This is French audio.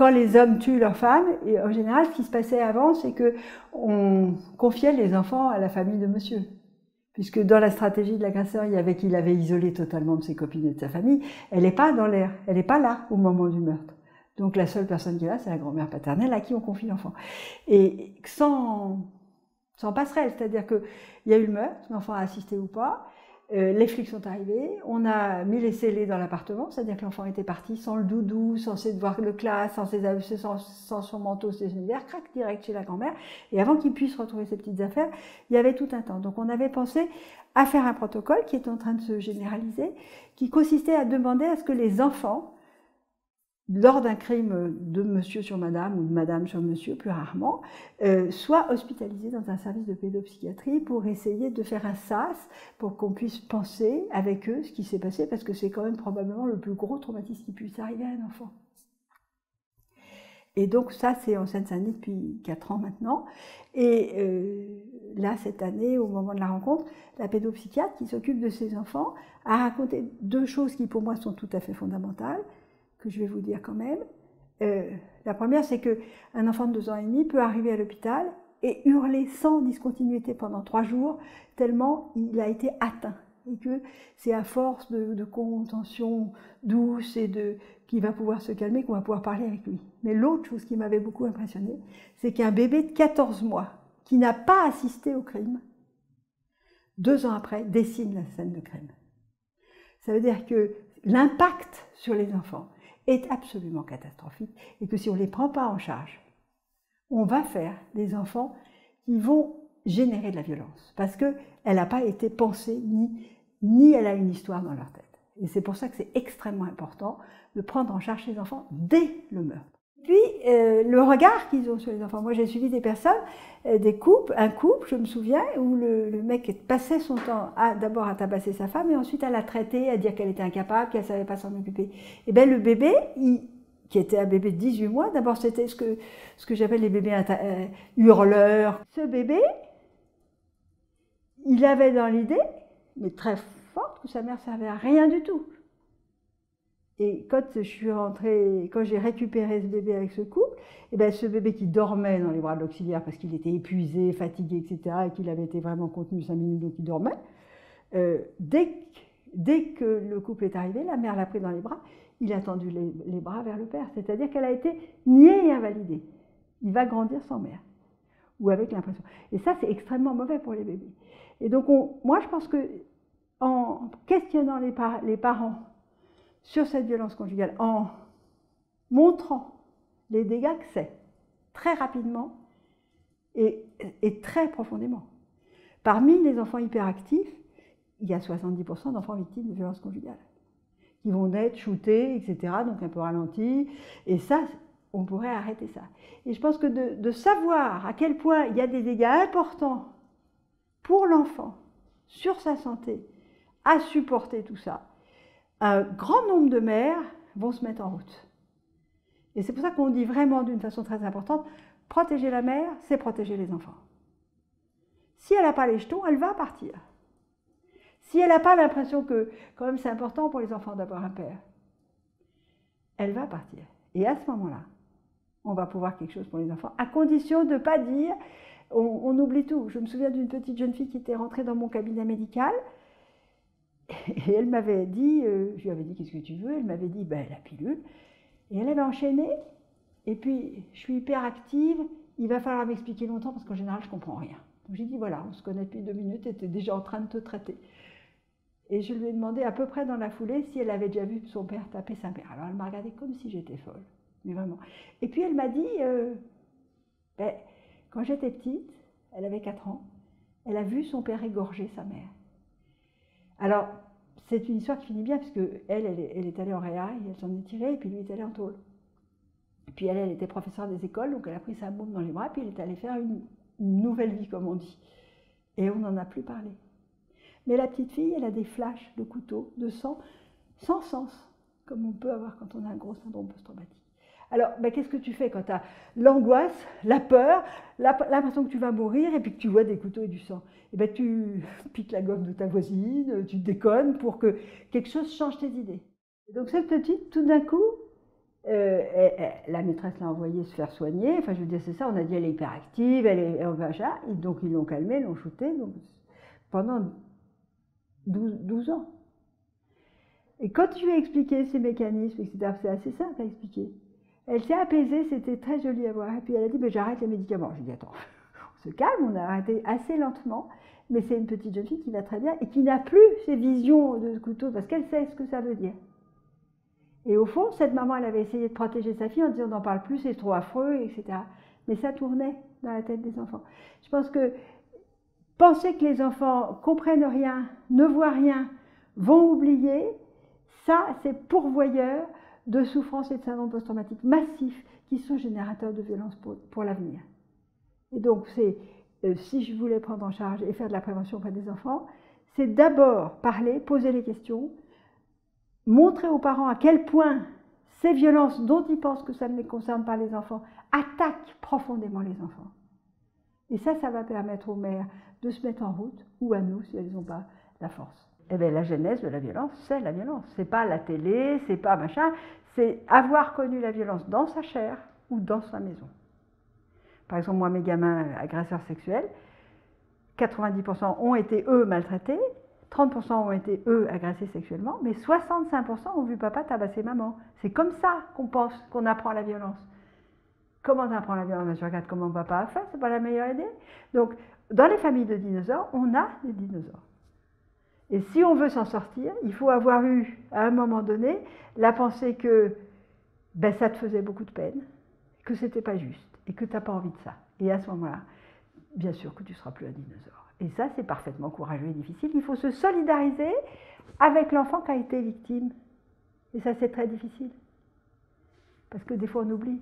quand les hommes tuent leurs femmes, et en général, ce qui se passait avant, c'est qu'on confiait les enfants à la famille de monsieur. Puisque dans la stratégie de l'agresseur, il y avait qu'il avait isolé totalement de ses copines et de sa famille. Elle n'est pas dans l'air, elle n'est pas là au moment du meurtre. Donc la seule personne qui est là, c'est la grand-mère paternelle à qui on confie l'enfant. Et sans passerelle, c'est-à-dire qu'il y a eu le meurtre, l'enfant a assisté ou pas, les flics sont arrivés, on a mis les scellés dans l'appartement, c'est-à-dire que l'enfant était parti sans le doudou, sans ses devoirs de classe, sans son manteau, ses univers, crac, direct chez la grand-mère. Et avant qu'il puisse retrouver ses petites affaires, il y avait tout un temps. Donc on avait pensé à faire un protocole qui est en train de se généraliser, qui consistait à demander à ce que les enfants, lors d'un crime de monsieur sur madame ou de madame sur monsieur, plus rarement, soient hospitalisés dans un service de pédopsychiatrie pour essayer de faire un sas, pour qu'on puisse penser avec eux ce qui s'est passé, parce que c'est quand même probablement le plus gros traumatisme qui puisse arriver à un enfant. Et donc ça, c'est en Seine-Saint-Denis depuis 4 ans maintenant. Et là, cette année, au moment de la rencontre, la pédopsychiatre qui s'occupe de ces enfants a raconté 2 choses qui pour moi sont tout à fait fondamentales, que je vais vous dire quand même. La première, c'est qu'un enfant de 2 ans et demi peut arriver à l'hôpital et hurler sans discontinuité pendant 3 jours, tellement il a été atteint. Et que c'est à force de contention douce et qu'il va pouvoir se calmer qu'on va pouvoir parler avec lui. Mais l'autre chose qui m'avait beaucoup impressionnée, c'est qu'un bébé de 14 mois qui n'a pas assisté au crime, 2 ans après, dessine la scène de crime. Ça veut dire que l'impact sur les enfants est absolument catastrophique et que si on ne les prend pas en charge, on va faire des enfants qui vont générer de la violence parce qu'elle n'a pas été pensée ni elle a une histoire dans leur tête. Et c'est pour ça que c'est extrêmement important de prendre en charge les enfants dès le meurtre. Puis, le regard qu'ils ont sur les enfants. Moi, j'ai suivi des personnes, un couple, je me souviens, où le mec passait son temps d'abord à tabasser sa femme et ensuite à la traiter, à dire qu'elle était incapable, qu'elle ne savait pas s'en occuper. Et bien, le bébé, qui était un bébé de 18 mois, d'abord c'était ce que j'appelle les bébés hurleurs. Ce bébé, il avait dans l'idée, mais très forte, que sa mère ne servait à rien du tout. Et quand je suis rentrée, quand j'ai récupéré ce bébé avec ce couple, et bien ce bébé qui dormait dans les bras de l'auxiliaire parce qu'il était épuisé, fatigué, etc., et qu'il avait été vraiment contenu 5 minutes, donc il dormait, dès que le couple est arrivé, la mère l'a pris dans les bras, il a tendu les bras vers le père, c'est-à-dire qu'elle a été niée et invalidée. Il va grandir sans mère, ou avec l'impression. Et ça, c'est extrêmement mauvais pour les bébés. Et donc, moi, je pense que en questionnant les parents sur cette violence conjugale, en montrant les dégâts que c'est, très rapidement et très profondément. Parmi les enfants hyperactifs, il y a 70% d'enfants victimes de violences conjugales, qui vont naître shootés, etc., donc un peu ralentis, et ça, on pourrait arrêter ça. Et je pense que de savoir à quel point il y a des dégâts importants pour l'enfant, sur sa santé, à supporter tout ça, un grand nombre de mères vont se mettre en route. Et c'est pour ça qu'on dit vraiment d'une façon très importante, protéger la mère, c'est protéger les enfants. Si elle n'a pas les jetons, elle va partir. Si elle n'a pas l'impression que, quand même, c'est important pour les enfants d'avoir un père, elle va partir. Et à ce moment-là, on va pouvoir quelque chose pour les enfants, à condition de ne pas dire, on oublie tout. Je me souviens d'une petite jeune fille qui était rentrée dans mon cabinet médical, et elle m'avait dit, je lui avais dit, qu'est-ce que tu veux? Elle m'avait dit, ben, la pilule. Et elle avait enchaîné, et puis, je suis hyper active, il va falloir m'expliquer longtemps, parce qu'en général, je ne comprends rien. Donc j'ai dit, voilà, on se connaît depuis 2 minutes, et tu es déjà en train de te traiter. Et je lui ai demandé à peu près dans la foulée si elle avait déjà vu son père taper sa mère. Alors elle m'a regardée comme si j'étais folle, mais vraiment. Et puis elle m'a dit, ben, quand j'étais petite, elle avait 4 ans, elle a vu son père égorger sa mère. Alors, c'est une histoire qui finit bien, parce qu'elle est allée en réa, et elle s'en est tirée, et puis lui est allé en tôle. Et puis elle était professeure des écoles, donc elle a pris sa môme dans les bras, puis elle est allée faire une nouvelle vie, comme on dit. Et on n'en a plus parlé. Mais la petite fille, elle a des flashs de couteau, de sang, sans sens, comme on peut avoir quand on a un gros syndrome post-traumatique. Alors, ben, qu'est-ce que tu fais quand tu as l'angoisse, la peur, l'impression que tu vas mourir et puis que tu vois des couteaux et du sang? Et ben, tu piques la gomme de ta voisine, tu déconnes pour que quelque chose change tes idées. Et donc cette petite, tout d'un coup, La maîtresse l'a envoyée se faire soigner. Enfin, je veux dire, c'est ça, on a dit elle est hyperactive, elle est machin. Et donc, ils l'ont calmée, l'ont shootée pendant 12 ans. Et quand tu lui as expliqué ces mécanismes, etc., c'est assez simple à expliquer. Elle s'est apaisée, c'était très joli à voir. Et puis elle a dit, j'arrête les médicaments. Je lui ai dit, attends, on se calme, on a arrêté assez lentement. Mais c'est une petite jeune fille qui va très bien et qui n'a plus ces visions de couteau parce qu'elle sait ce que ça veut dire. Et au fond, cette maman, elle avait essayé de protéger sa fille en disant, on n'en parle plus, c'est trop affreux, etc. Mais ça tournait dans la tête des enfants. Je pense que penser que les enfants comprennent rien, ne voient rien, vont oublier, ça, c'est pourvoyeur de souffrances et de syndromes post-traumatiques massifs qui sont générateurs de violence pour l'avenir. Et donc, si je voulais prendre en charge et faire de la prévention auprès des enfants, c'est d'abord parler, poser les questions, montrer aux parents à quel point ces violences dont ils pensent que ça ne les concerne pas les enfants attaquent profondément les enfants. Et ça va permettre aux mères de se mettre en route, ou à nous si elles n'ont pas la force. Eh bien, la genèse de la violence, c'est la violence. C'est pas la télé, c'est pas machin, c'est avoir connu la violence dans sa chair ou dans sa maison. Par exemple, moi, mes gamins agresseurs sexuels, 90% ont été, eux, maltraités, 30% ont été, eux, agressés sexuellement, mais 65% ont vu papa tabasser maman. C'est comme ça qu'on pense, qu'on apprend la violence. Comment on apprend la violence? Je regarde comment papa a fait, c'est pas la meilleure idée. Donc, dans les familles de dinosaures, on a des dinosaures. Et si on veut s'en sortir, il faut avoir eu, à un moment donné, la pensée que ça te faisait beaucoup de peine, que c'était pas juste, et que tu n'as pas envie de ça. Et à ce moment-là, bien sûr que tu ne seras plus un dinosaure. Et ça, c'est parfaitement courageux et difficile. Il faut se solidariser avec l'enfant qui a été victime. Et ça, c'est très difficile. Parce que des fois, on oublie.